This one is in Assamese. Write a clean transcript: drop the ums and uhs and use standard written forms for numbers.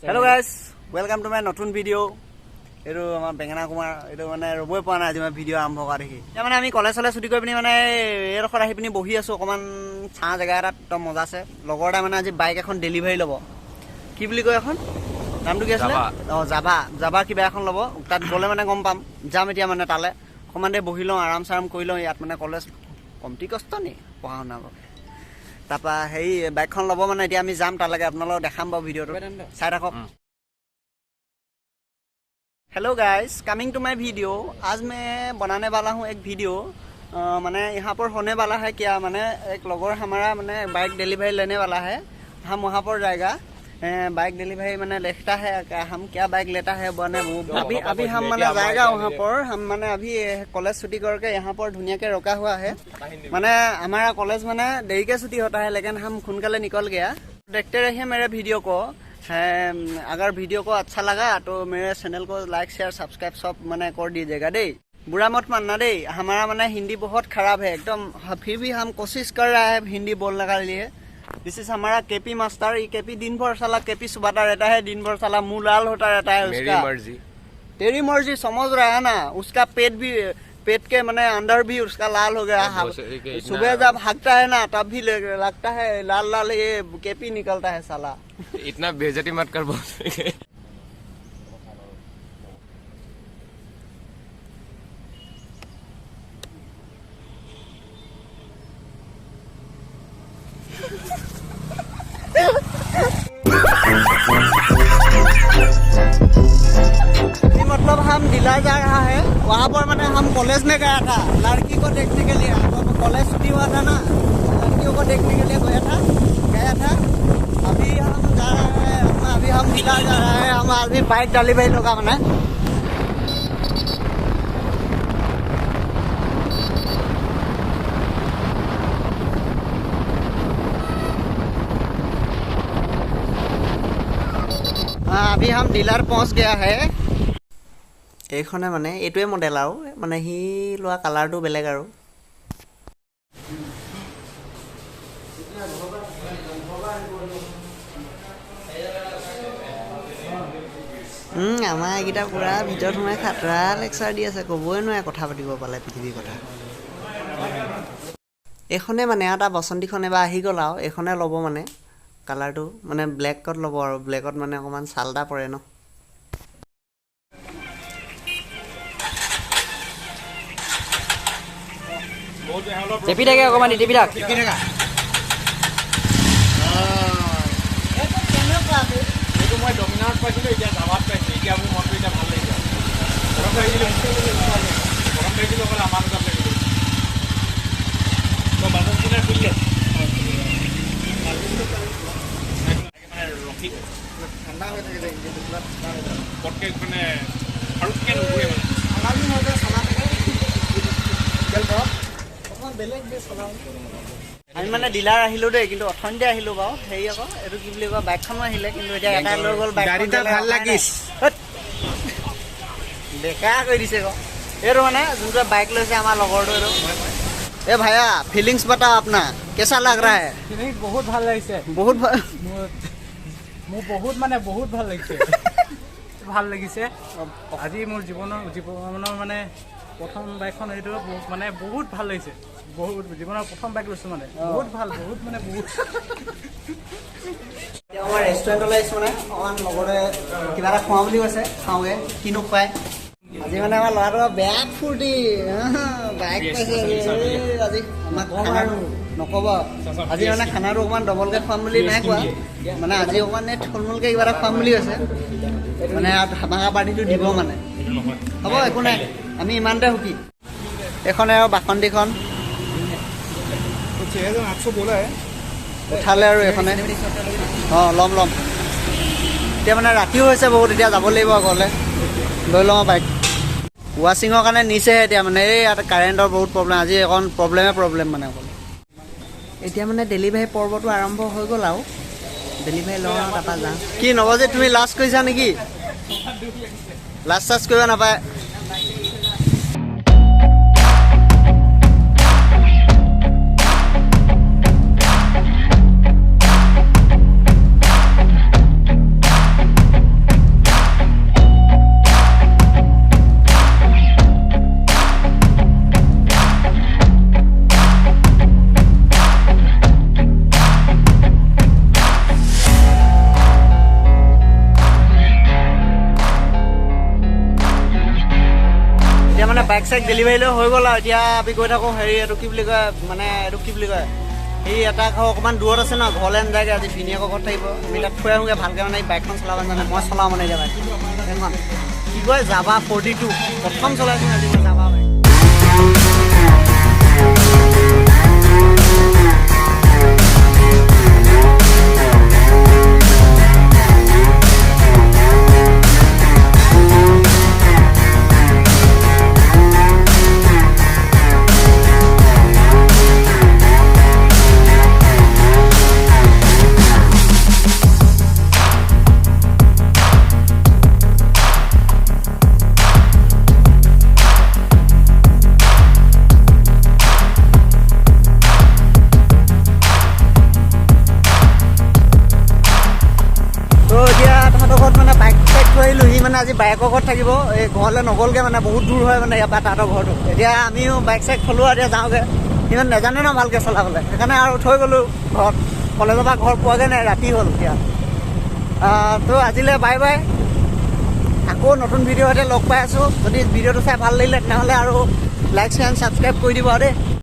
Hello guys, welcome to my নতুন ভিডিও। এটো আমাৰ বেঙেনা কুমাৰ এটো মানে ৰবই পোৱা নাই আজি মই ভিডিও আৰম্ভ কৰা দেখি। এতিয়া মানে আমি কলেজলে ছুটি কৰি পিনি মানে এই ৰখত আহি পিনি বহি আছো অকমান ছাঁ জেগা এটাত একদম মজা আছে। লগৰ এটা মানে আজি বাইক এখন ডেলিভাৰী ল'ব। কি বুলি কয় এখন? নামটো কি আছিল? জাবা কিবা এখন ল'ব। তাত গ'লে মানে গম পাম। যাম এতিয়া মানে তালে। অকমান দেৰি বহি লওঁ আৰাম চাৰাম কৰি লওঁ ইয়াত মানে কলেজ কমটি কষ্ট নি পঢ়া শুনা তাপা হেই বাইকখন ল'ব মানে এতিয়া আমি যাম তালৈকে আপোনালোকক দেখাম বাৰু ভিডিওটো চাই থাকক। Hello guys, coming to my video. आज मैं बनाने वाला हूँ एक वीडियो मैंने यहाँ पर होने वाला है क्या मैंने एक लोगों हमारा मैंने बाइक डिलीवरी लेने वाला है। हम वहाँ पर जाएगा बाइक डिलीवरी मैंने लिखता है हम क्या बाइक लेता है बने अभी हम मैंने जाएगा वहाँ पर। हम मैंने अभी कॉलेज छुट्टी करके यहाँ पर धुनिया के रोका हुआ है। मैंने हमारा कॉलेज मैंने देरी के छुट्टी होता है लेकिन हम खुनकाले निकल गया। देखते रहिए मेरे वीडियो को। अगर वीडियो को अच्छा लगा तो मेरे चैनल को लाइक शेयर सब्सक्राइब सब मैंने कर दीजिएगा दे। बुरा मत मानना दे, हमारा मैंने हिंदी बहुत खराब है एकदम, फिर भी हम कोशिश कर रहा है हिंदी बोलने के लिए। दिस इज हमारा केपी मास्टर। ये केपी दिन भर साला केपी सुबाता रहता है, दिन भर साला मुंह लाल होता रहता है। उसका मर्जी तेरी मर्जी समझ रहा है ना। उसका पेट के मैंने अंदर भी उसका लाल हो गया। सुबह जब भागता है ना तब भी लगता है लाल लाल ये केपी निकलता है साला। इतना बेइज्जती मत कर बोल। मतलब हम दिला जा रहा है वहाँ पर मैंने हम कॉलेज में गया था लड़की को देखने के लिए। तो कॉलेज छुट्टी हुआ था ना, लड़कियों को देखने के लिए गया था। अभी हम जा रहे हैं, अभी हम दिला जा रहा है। हम अभी बाइक डिलीवरी लोगा मैंने अभी हम डीलर पहुंच गया है। এইখনে মানে এইটোৱে মডেল আৰু মানে হি লোৱা কালাৰটো বেলেগ আৰু আমাৰ এইকেইটা পুৰা ভিতৰত সোমাই খাতৰা লেকচাৰ দি আছে, ক'বই নোৱাৰে কথা পাতিব পালে পৃথিৱীৰ কথা। এইখনে মানে এটা বসন্তীখন এবাৰ আহি গ'ল আৰু এইখনে ল'ব মানে কালাৰটো মানে ব্লেকত ল'ব আৰু ব্লেকত মানে অকণমান চালটা পৰে ন। চেপি থাকে অকণমান টিপি থাক। এইটো মই ডমিনাৰত পাইছিলোঁ, এতিয়া জাবাত পাইছোঁ। এতিয়া মোৰ মনটো এতিয়া ভাল লাগিছে। প্ৰথম পাইছিলোঁ অকল আমাৰ তাত লাগিলোঁ বাজাৰখনে খুলিলে মানে ৰখি ঠাণ্ডা হৈ থাকে পটকে মানে ফাৰুককৈ নুঘূৰে মানে আমি মানে ডিলাৰ আহিলো দেই, কিন্তু অথনিতে আহিলো বাৰু। হেৰি আকৌ এইটো কি বুলি কয় বাইকখনো আহিলে, কিন্তু এতিয়া এটা লৈ গ'ল গাড়ীটা ভাল লাগিছ বেকাৰ কৰি দিছে আকৌ। এইটো মানে যোনটো বাইক লৈছে আমাৰ লগৰটো এইটো। ए भैया फीलिंग्स बताओ अपना, कैसा लग रहा है? ফিলিংছ বহুত ভাল লাগিছে। बहुत মোৰ বহুত মানে বহুত ভাল লাগিছে। ভাল লাগিছে আজি মোৰ জীৱনৰ মানে প্ৰথম বাইকখন এইটো মানে বহুত ভাল লাগিছে। বহুত জীৱনৰ প্ৰথম বাইক লৈছোঁ মানে বহুত ভাল, বহুত মানে বহুত। আমাৰ ৰেষ্টুৰেণ্টলৈ আহিছোঁ মানে অকণমান লগতে কিবা এটা খুৱাওঁ বুলি কৈছে, খাওঁগৈ কিনো খুৱাই। আজি মানে আমাৰ ল'ৰাটো বেয়া ফূৰ্তি বাইক পাইছে আজি। আমাক খানাটো নক'ব আজি মানে খানাটো অকণমান ডবলকৈ খুৱাম বুলি নাই কোৱা, মানে আজি অকণমান এই থুলমূলকৈ কিবা এটা খুৱাম বুলি কৈছে। মানে ধামাকা পাৰ্টিটো দিব মানে। হ'ব একো নাই, আমি ইমানতে সুখী। এইখনে আৰু বাসন্তীখন উঠালে আৰু এইখনে অঁ ল'ম। এতিয়া মানে ৰাতিও হৈছে বহুত, এতিয়া যাব লাগিব ঘৰলৈ লৈ লওঁ বাইক। ৱাশ্বিঙৰ কাৰণে নিছেহে এতিয়া মানে এই ইয়াত কাৰেণ্টৰ বহুত প্ৰব্লেম। আজি অকণ প্ৰব্লেম মানে অকল। এতিয়া মানে ডেলিভাৰী পৰ্বটো আৰম্ভ হৈ গ'ল আৰু ডেলিভাৰী লওঁ আৰু তাৰপৰা যাওঁ। কি নৱজিত তুমি লাষ্ট কৰিছা নেকি? লাষ্ট চাষ্ট কৰিব নাপায়। বাইক চাইক ডেলিভাৰী লৈ হৈ গ'ল আৰু এতিয়া আমি গৈ থাকোঁ হেৰি এইটো কি বুলি কয় মানে এইটো কি বুলি কয় এই এটা ঘৰ অকণমান দূৰত আছে ন ঘৰলৈ নাযায়গৈ আজি ভিনিয়েকৰ ঘৰত থাকিব আমি তাত থৈ আহোঁগৈ ভালকৈ মানে বাইকখন চলাব জানে মই চলাওঁ মানে এতিয়া বাইক সেইখন কি কয় জাভা 42 প্ৰথম চলাইছোঁ আজি মই জাভা বাইক মানে আজি বাইকৰ ঘৰত থাকিব এই ঘৰলৈ নগ'লগৈ মানে বহুত দূৰ হয় মানে ইয়াৰ পৰা তাহাঁতৰ ঘৰটো এতিয়া আমিও বাইক চাইক থলোঁ আৰু এতিয়া যাওঁগৈ সিমান নাজানে ন ভালকৈ চলাবলৈ সেইকাৰণে আৰু থৈ গ'লোঁ ঘৰত কলেজৰ পৰা ঘৰ পোৱাগৈ নাই ৰাতি হ'ল এতিয়া তো আজিলৈ বাই বাই আকৌ নতুন ভিডিঅ' সৈতে লগ পাই আছোঁ যদি ভিডিঅ'টো চাই ভাল লাগিলে তেনেহ'লে আৰু লাইক শ্বেয়াৰ ছাবস্ক্ৰাইব কৰি দিব আৰু দেই